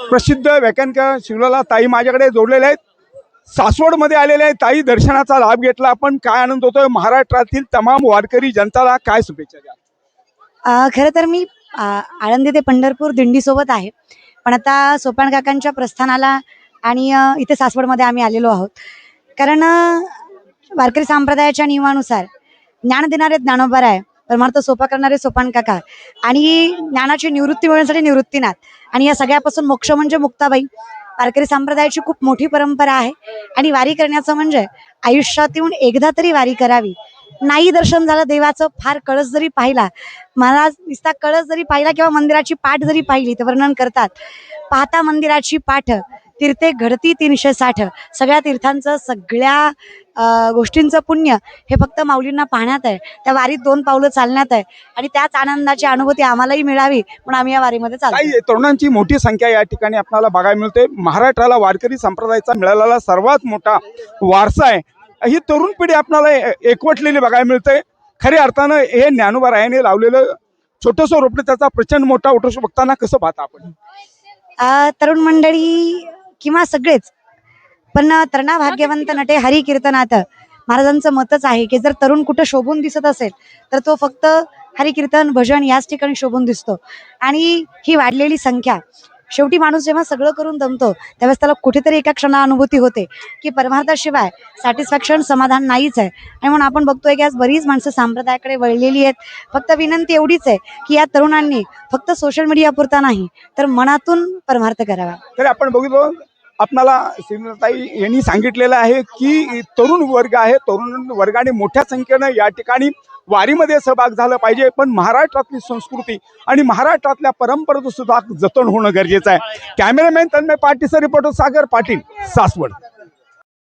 प्रसिद्ध व्याख्यानकार शिवलाला ताई माझ्याकडे जोडलेले आहेत. सासवडमध्ये आलेले आहेत ताई. दर्शनाचा लाभ घेतला आपण. काय आनंद होतोय? महाराष्ट्रातील तमाम वारकरी जनताला काय शुभेच्छा द्या? खरं तर मी आळंदी ते पंढरपूर दिंडीसोबत आहे, पण आता सोपान काकांच्या प्रस्थानाला आणि इथे सासवडमध्ये आम्ही आलेलो आहोत. कारण वारकरी संप्रदायाच्या नियमानुसार ज्ञान देणारे ज्ञानोबाराय, परमार्थ सोपा करणारे सोपान काका आणि ज्ञानाची निवृत्ती मिळवण्यासाठी निवृत्तीनाथ आणि या सगळ्यापासून मोक्ष म्हणजे मुक्ताबाई. वारकरी संप्रदायाची खूप मोठी परंपरा आहे आणि वारी करण्याचं म्हणजे आयुष्यात येऊन एकदा तरी वारी करावी. नाही दर्शन झालं देवाचं, फार कळस जरी पाहिला, महाराज नुसता कळस जरी पाहिला किंवा मंदिराची पाठ जरी पाहिली तर वर्णन करतात, पाहता मंदिराची पाठ तीर्थे घडती 360. सगळ्या तीर्थांचं सगळ्या गोष्टींचं पुण्य हे फक्त माऊलींना पाहण्यात आहे. त्या वारीत 2 पावलं चालण्यात आहे आणि त्याच आनंदाची अनुभूती आम्हालाही मिळावी म्हणून आम्ही या वारीमध्ये चालतो. तरुणांची मोठी संख्या या ठिकाणी आपल्याला बघायला मिळते. महाराष्ट्राला वारकरी संप्रदायाचा मिळालेला सर्वात मोठा वारसा आहे. ही तरुण पिढी आपल्याला एकवटलेली बघायला मिळते. खऱ्या अर्थानं हे ज्ञानोबारायाने लावलेलं छोटंसं रोपटे त्याचा प्रचंड मोठा उठोष बघताना कसं पाहता आपण? तरुण मंडळी किंवा सगळेच, पण तरणा भाग्यवंत नटे हरी कीर्तनात महाराजांचं मतच आहे की जर तरुण कुठं शोभून दिसत असेल तर तो फक्त हरिकीर्तन भजन याच ठिकाणी शोभून दिसतो. आणि ही वाढलेली संख्या, शेवटी माणूस जेव्हा सगळं करून दमतो त्यावेळेस त्याला कुठेतरी एका क्षणा अनुभूती होते की परमार्थाशिवाय सॅटिस्फॅक्शन समाधान नाहीच आहे. आणि म्हणून आपण बघतोय की आज बरीच माणसं संप्रदायाकडे वळलेली आहेत. फक्त विनंती एवढीच आहे की या तरुणांनी फक्त सोशल मीडिया पुरता नाही तर मनातून परमार्थ करावा. तर आपण बघितलं आपल्याला श्रीमताई यांनी सांगितलेलं आहे की तरुण वर्ग आहे, तरुण वर्गाने मोठ्या संख्येनं या ठिकाणी वारीमध्ये सहभाग झाला पाहिजे. पण महाराष्ट्रातली संस्कृती आणि महाराष्ट्रातल्या परंपरेचं सुद्धा जतन होणं गरजेचं आहे. Cameraman Tanmay Patil, reporter Sagar Patil, Saswad.